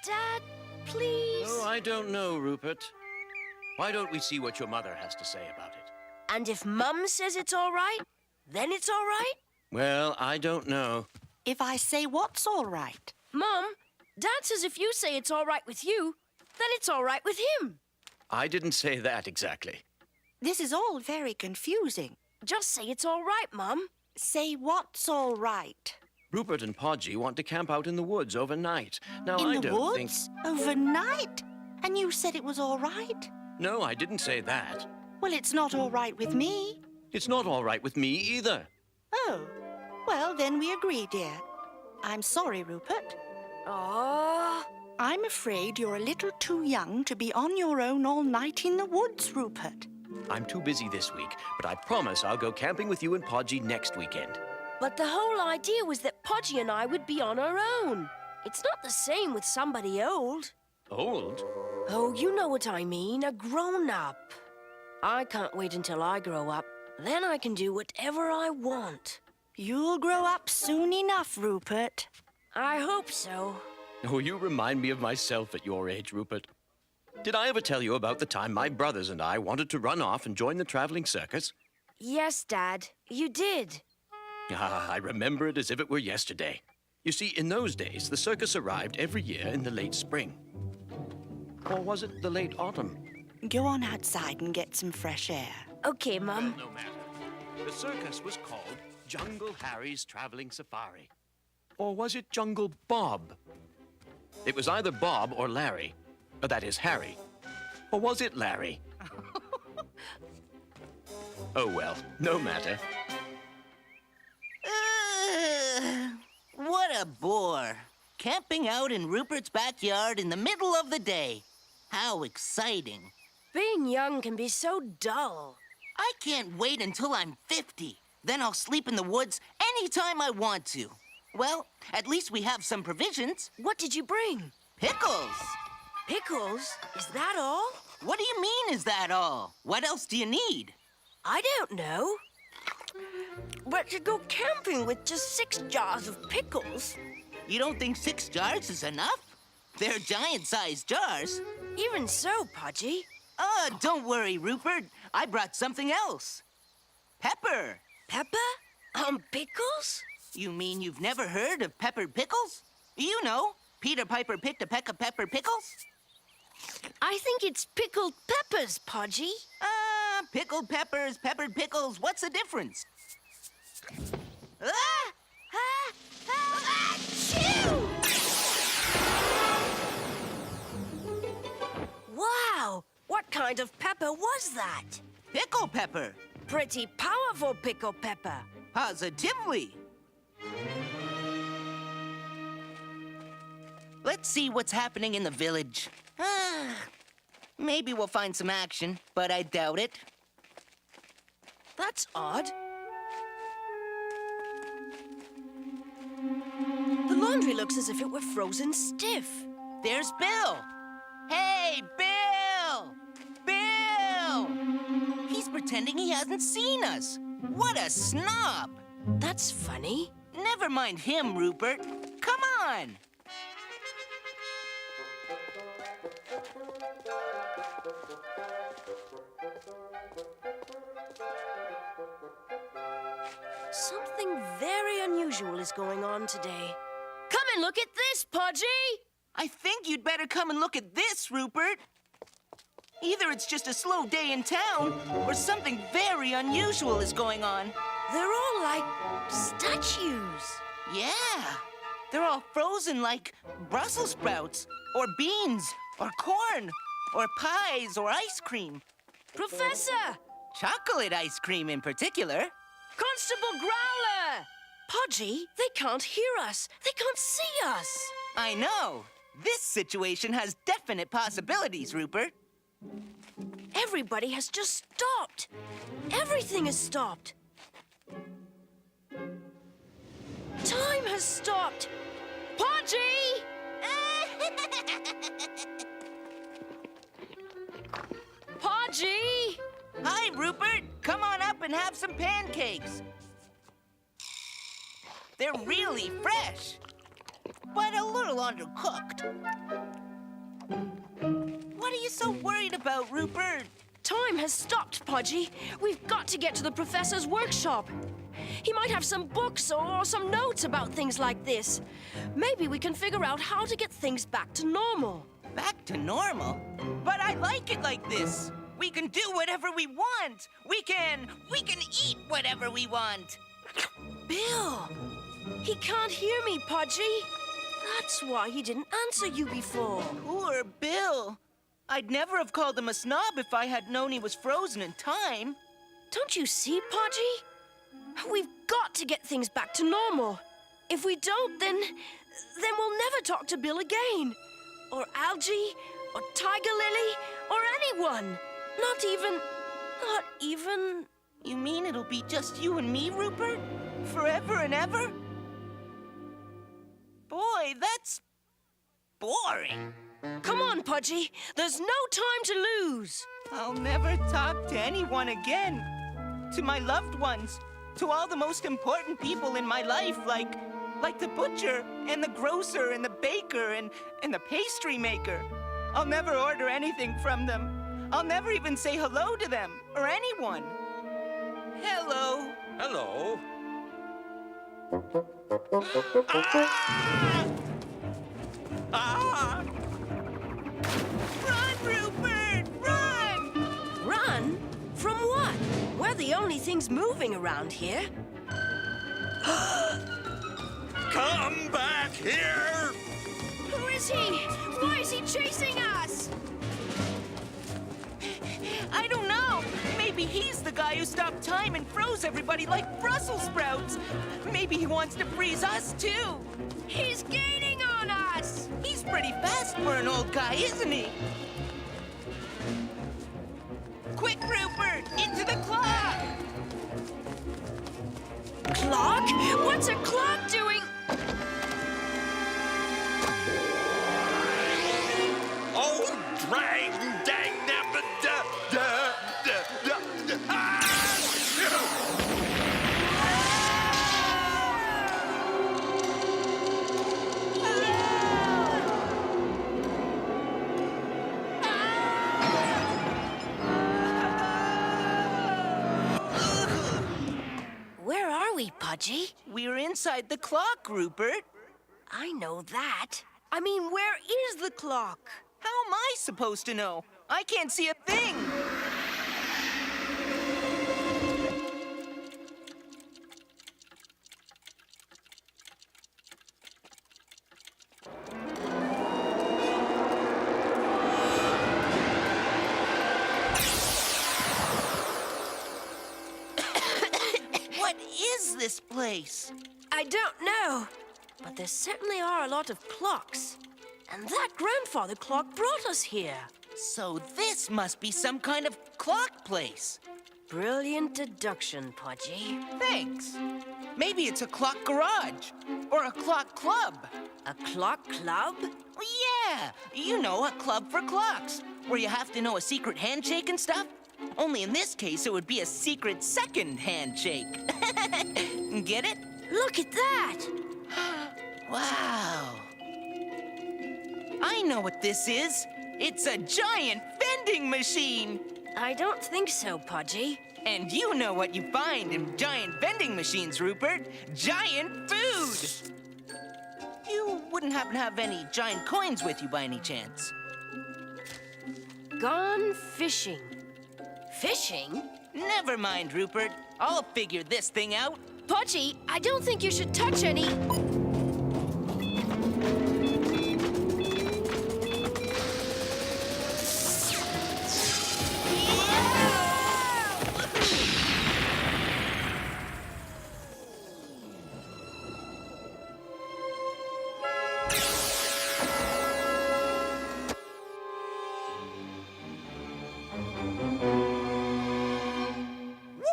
Dad, please? Oh, I don't know, Rupert. Why don't we see what your mother has to say about it? And if Mum says it's all right, then it's all right? Well, I don't know. If I say what's all right? Mum, Dad says if you say it's all right with you, then it's all right with him. I didn't say that exactly. This is all very confusing. Just say it's all right, Mum. Say what's all right? Rupert and Podgy want to camp out in the woods overnight. Now, I In the don't think... woods? Overnight? And you said it was all right? No, I didn't say that. Well, it's not all right with me. It's not all right with me either. Oh, well, then we agree, dear. I'm sorry, Rupert. Oh, I'm afraid you're a little too young to be on your own all night in the woods, Rupert. I'm too busy this week, but I promise I'll go camping with you and Podgy next weekend. but the whole idea was that Podgy and I would be on our own. It's not the same with somebody old. Old? Oh, you know what I mean, a grown-up. I can't wait until I grow up. Then I can do whatever I want. You'll grow up soon enough, Rupert. I hope so. Oh, you remind me of myself at your age, Rupert. Did I ever tell you about the time my brothers and I wanted to run off and join the traveling circus? Yes, Dad, you did. Ah, I remember it as if it were yesterday. You see, in those days, the circus arrived every year in the late spring. Or was it the late autumn? Go on outside and get some fresh air. Okay, Mum. Well, no matter. The circus was called Jungle Harry's Traveling Safari. Or was it Jungle Bob? It was either Bob or Larry. That is, Harry. Or was it Larry? Oh, well, no matter. What a bore. Camping out in Rupert's backyard in the middle of the day. How exciting. Being young can be so dull. I can't wait until I'm 50. Then I'll sleep in the woods anytime I want to. Well, at least we have some provisions. What did you bring? Pickles. Pickles? Is that all? What do you mean, is that all? What else do you need? I don't know. But to go camping with just 6 jars of pickles? You don't think 6 jars is enough? They're giant-sized jars. Even so, Podgy. Don't worry, Rupert. I brought something else. Pepper. Pepper? On pickles? You mean you've never heard of peppered pickles? You know, Peter Piper picked a peck of pepper pickles. I think it's pickled peppers, Podgy. Pickled peppers, peppered pickles, what's the difference? Achoo! Wow! What kind of pepper was that? Pickle pepper. Pretty powerful pickle pepper. Positively. Let's see what's happening in the village. Maybe we'll find some action, but I doubt it. That's odd. The laundry looks as if it were frozen stiff. There's Bill. Hey, Bill! Bill! He's pretending he hasn't seen us. What a snob! That's funny. Never mind him, Rupert. Come on! Something very unusual is going on today. Come and look at this, Podgy! I think you'd better come and look at this, Rupert. Either it's just a slow day in town, or something very unusual is going on. They're all like statues. Yeah, they're all frozen like Brussels sprouts, or beans, or corn, or pies, or ice cream. Professor! Chocolate ice cream in particular. Constable Growler! Podgy, they can't hear us. They can't see us. I know. This situation has definite possibilities, Rupert. Everybody has just stopped. Everything has stopped. Time has stopped. Podgy! Podgy! Hi, Rupert. Come on up and have some pancakes. They're really fresh, but a little undercooked. What are you so worried about, Rupert? Time has stopped, Pudgy. We've got to get to the professor's workshop. He might have some books or some notes about things like this. Maybe we can figure out how to get things back to normal. Back to normal? But I like it like this. We can do whatever we want. We can eat whatever we want. Bill! He can't hear me, Pudgy. That's why he didn't answer you before. Poor Bill. I'd never have called him a snob if I had known he was frozen in time. Don't you see, Pudgy? We've got to get things back to normal. If we don't, then we'll never talk to Bill again. Or Algie, or Tiger Lily, or anyone. Not even... You mean it'll be just you and me, Rupert? Forever and ever? Boy, that's boring. Come on, Pudgy. There's no time to lose. I'll never talk to anyone again. To my loved ones. To all the most important people in my life, like the butcher, and the grocer, and the baker, and the pastry maker. I'll never order anything from them. I'll never even say hello to them, or anyone. Hello. Hello. Ah! Run, Rupert! Run! Run? From what? We're the only things moving around here. Come back here! Who is he? Why is he chasing us? I don't know. Maybe he's the guy who stopped time and froze everybody like Brussels sprouts. Maybe he wants to freeze us, too. He's gaining on us! He's pretty fast for an old guy, isn't he? Quick, Rupert! Into the clock! Clock? What's a clock doing? Oh, drang, dang, Where are we, Pudgy? We're inside the clock, Rupert. I know that. I mean, where is the clock? How am I supposed to know? I can't see a thing. What is this place? I don't know. But there certainly are a lot of clocks. And that grandfather clock brought us here. So this must be some kind of clock place. Brilliant deduction, Pudgy. Thanks. Maybe it's a clock garage or a clock club. A clock club? Well, yeah, you know, a club for clocks, where you have to know a secret handshake and stuff. Only in this case, it would be a secret second handshake. Get it? Look at that! Wow. I know what this is. It's a giant vending machine. I don't think so, Pudgy. And you know what you find in giant vending machines, Rupert. Giant food. You wouldn't happen to have any giant coins with you by any chance? Gone fishing. Fishing? Never mind, Rupert. I'll figure this thing out. Pudgy, I don't think you should touch any...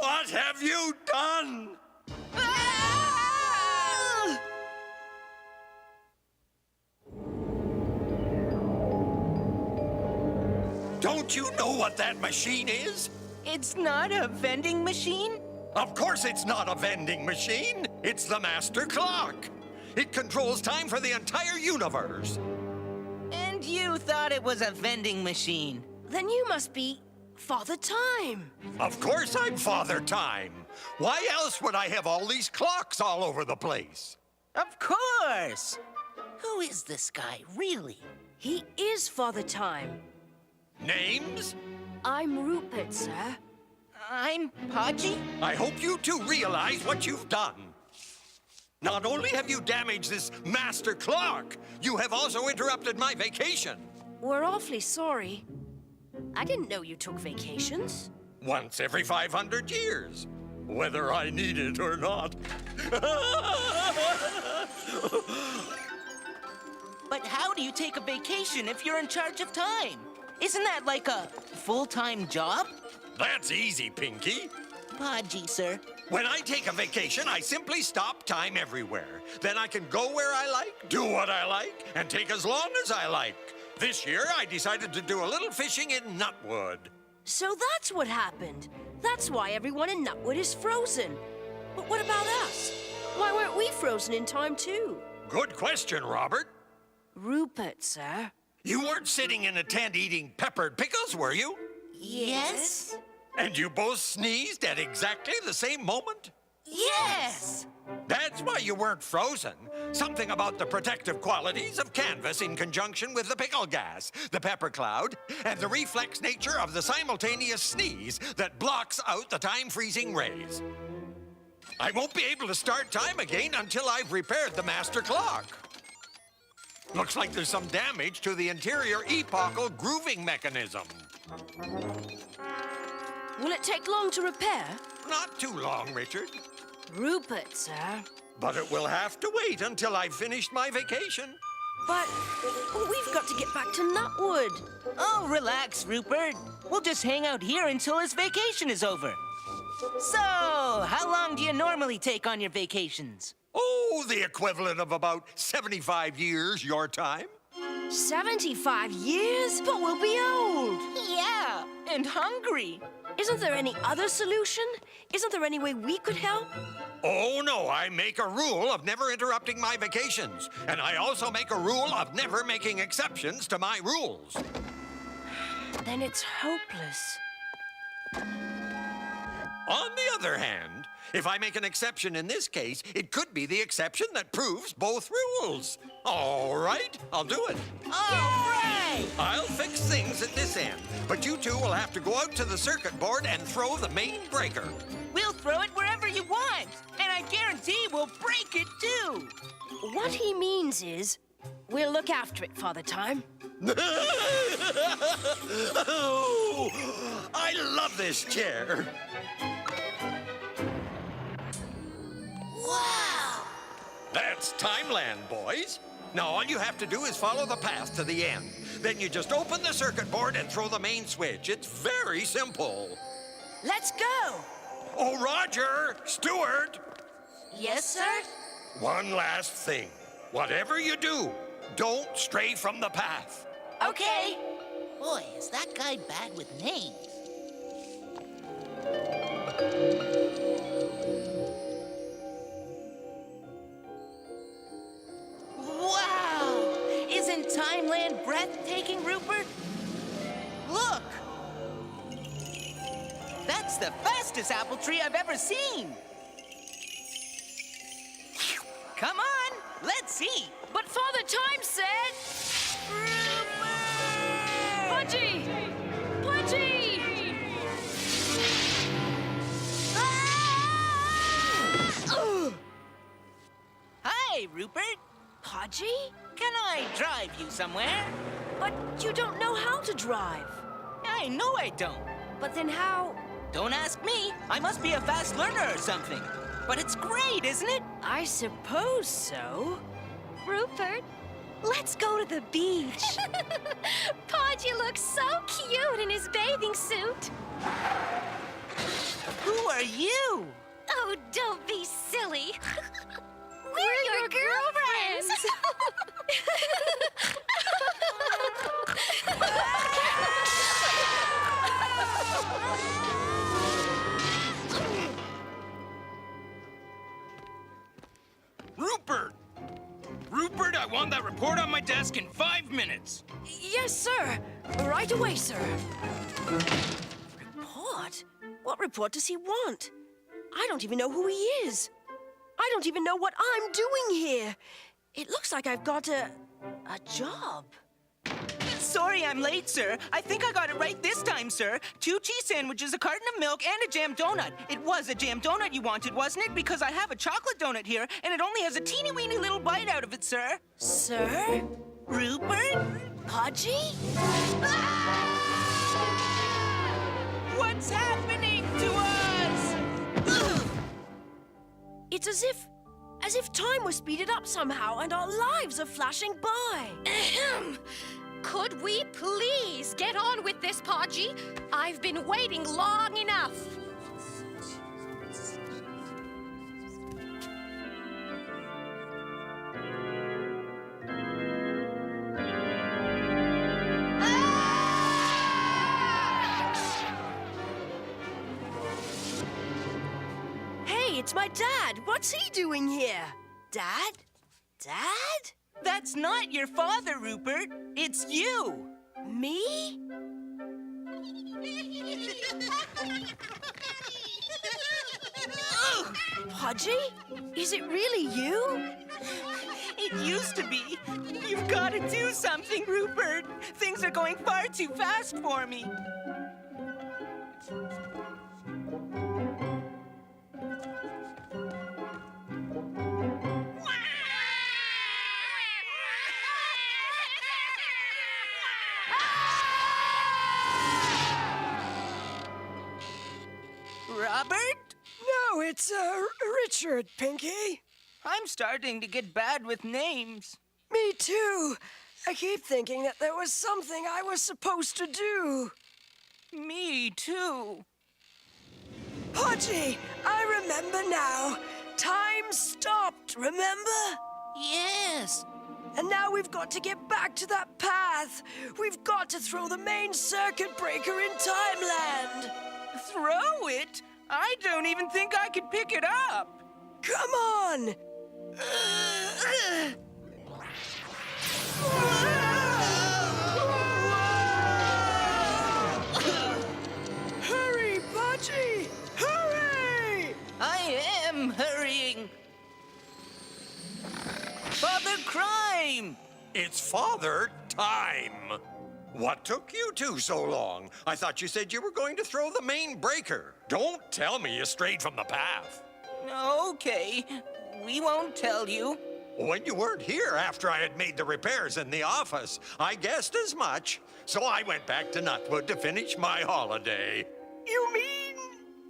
What have you done? Ah! Don't you know what that machine is? It's not a vending machine? Of course it's not a vending machine. It's the master clock. It controls time for the entire universe. And you thought it was a vending machine. Then you must be Father Time. Of course I'm Father Time. Why else would I have all these clocks all over the place? Of course! Who is this guy, really? He is Father Time. Names? I'm Rupert, sir. I'm Podgy? I hope you two realize what you've done. Not only have you damaged this master clock, you have also interrupted my vacation. We're awfully sorry. I didn't know you took vacations. Once every 500 years, whether I need it or not. But how do you take a vacation if you're in charge of time? Isn't that like a full-time job? That's easy, Pinky. Podgy, sir. When I take a vacation, I simply stop time everywhere. Then I can go where I like, do what I like, and take as long as I like. This year, I decided to do a little fishing in Nutwood. So that's what happened. That's why everyone in Nutwood is frozen. But what about us? Why weren't we frozen in time too? Good question, Robert. Rupert, sir. You weren't sitting in a tent eating peppered pickles, were you? Yes? And you both sneezed at exactly the same moment? Yes! That's why you weren't frozen. Something about the protective qualities of canvas in conjunction with the pickle gas, the pepper cloud, and the reflex nature of the simultaneous sneeze that blocks out the time-freezing rays. I won't be able to start time again until I've repaired the master clock. Looks like there's some damage to the interior epochal grooving mechanism. Will it take long to repair? Not too long, Richard. Rupert, sir. But it will have to wait until I've finished my vacation. But we've got to get back to Nutwood. Oh, relax, Rupert. We'll just hang out here until his vacation is over. So, how long do you normally take on your vacations? Oh, the equivalent of about 75 years your time. 75 years? But we'll be old. Yeah, and hungry. Isn't there any other solution? Isn't there any way we could help? Oh, no, I make a rule of never interrupting my vacations. And I also make a rule of never making exceptions to my rules. Then it's hopeless. On the other hand, if I make an exception in this case, it could be the exception that proves both rules. All right, I'll do it. All right! I'll fix things at this end, but you two will have to go out to the circuit board and throw the main breaker. We'll throw it wherever you want, and I guarantee we'll break it too. What he means is, we'll look after it, Father Time. Oh, I love this chair. Wow! That's Timeland, boys. Now all you have to do is follow the path to the end. Then you just open the circuit board and throw the main switch. It's very simple. Let's go! Oh, Roger, Stewart. Yes, sir? One last thing. Whatever you do, don't stray from the path. Okay. Boy, is that guy bad with names. Wow! Isn't Timeland breathtaking, Rupert? Look! That's the fastest apple tree I've ever seen! Come on, let's see! But Father Time said... Pudgy! Pudgy! Hi, Rupert. Pudgy? Can I drive you somewhere? But you don't know how to drive. I know I don't. But then how... Don't ask me. I must be a fast learner or something. But it's great, isn't it? I suppose so. Rupert, let's go to the beach. Podgy looks so cute in his bathing suit. Who are you? Oh, don't be silly. We're your girlfriends. Rupert! Rupert, I want that report on my desk in 5 minutes. Yes, sir. Right away, sir. Report? What report does he want? I don't even know who he is. I don't even know what I'm doing here. It looks like I've got a job. Sorry I'm late, sir. I think I got it right this time, sir. 2 cheese sandwiches, a carton of milk, and a jam donut. It was a jam donut you wanted, wasn't it? Because I have a chocolate donut here, and it only has a teeny-weeny little bite out of it, sir. Sir? Rupert? Podgy? What's happening to us? Ugh. It's as if time was speeded up somehow and our lives are flashing by. Ahem. Could we please get on with this, Podgy? I've been waiting long enough. Hey, it's my dad. What's he doing here? Dad? Dad? That's not your father, Rupert. It's you. Me? Podgy? Is it really you? It used to be. You've got to do something, Rupert. Things are going far too fast for me. Robert? No, it's, Richard, Pinky. I'm starting to get bad with names. Me too. I keep thinking that there was something I was supposed to do. Me too. Podgy, I remember now. Time stopped, remember? Yes. And now we've got to get back to that path. We've got to throw the main circuit breaker in Timeland. Throw it? I don't even think I could pick it up. Come on! Hurry, Podgy! Hurry! I am hurrying. Father Crime! It's Father Time. What took you two so long? I thought you said you were going to throw the main breaker. Don't tell me you strayed from the path. Okay, we won't tell you. When you weren't here after I had made the repairs in the office, I guessed as much. So I went back to Nutwood to finish my holiday. You mean?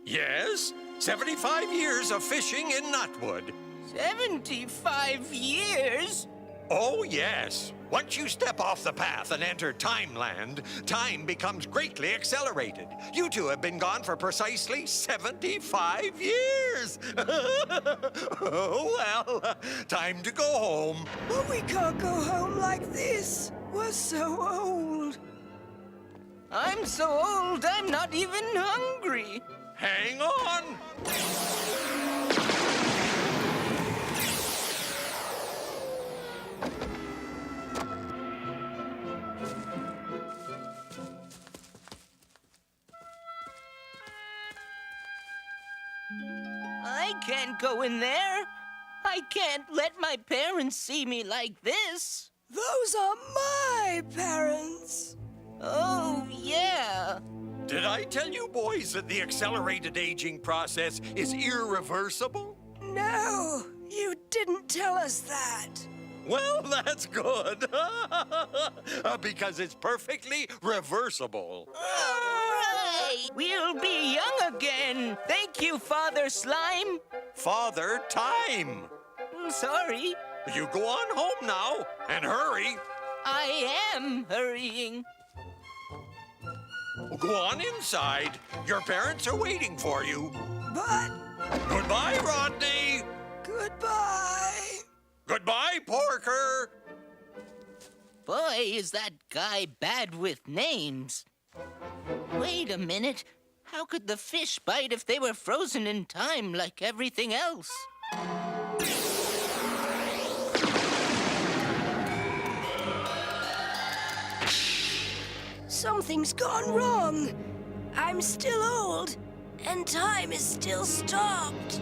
Yes, 75 years of fishing in Nutwood. 75 years? Oh, yes. Once you step off the path and enter Timeland, time becomes greatly accelerated. You two have been gone for precisely 75 years. Oh, well, time to go home. But we can't go home like this. We're so old. I'm so old, I'm not even hungry. Hang on. I can't go in there. I can't let my parents see me like this. Those are my parents. Oh, yeah. Did I tell you boys that the accelerated aging process is irreversible? No, you didn't tell us that. Well, that's good. Because it's perfectly reversible. Hooray! We'll be young again. Thank you, Father Slime. Father Time. Sorry, You go on home now, and hurry. I am hurrying. Go on inside. Your parents are waiting for you. But Goodbye, Rodney. goodbye. Goodbye, Porker. Boy, is that guy bad with names. Wait a minute. How could the fish bite if they were frozen in time like everything else? Something's gone wrong. I'm still old, and time is still stopped.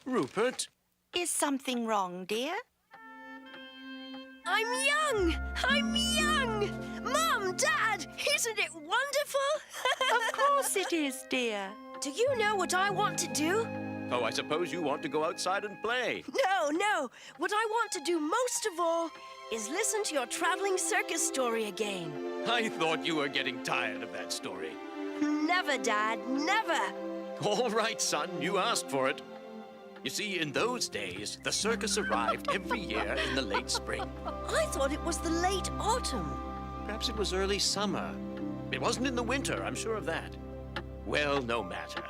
Rupert? Is something wrong, dear? I'm young! I'm young! Mom, Dad, isn't it wonderful? Of course it is, dear. Do you know what I want to do? Oh, I suppose you want to go outside and play. No. What I want to do most of all is listen to your traveling circus story again. I thought you were getting tired of that story. Never, Dad, never. All right, son, you asked for it. You see, in those days, the circus arrived every year in the late spring. I thought it was the late autumn. Perhaps it was early summer. It wasn't in the winter, I'm sure of that. Well, no matter.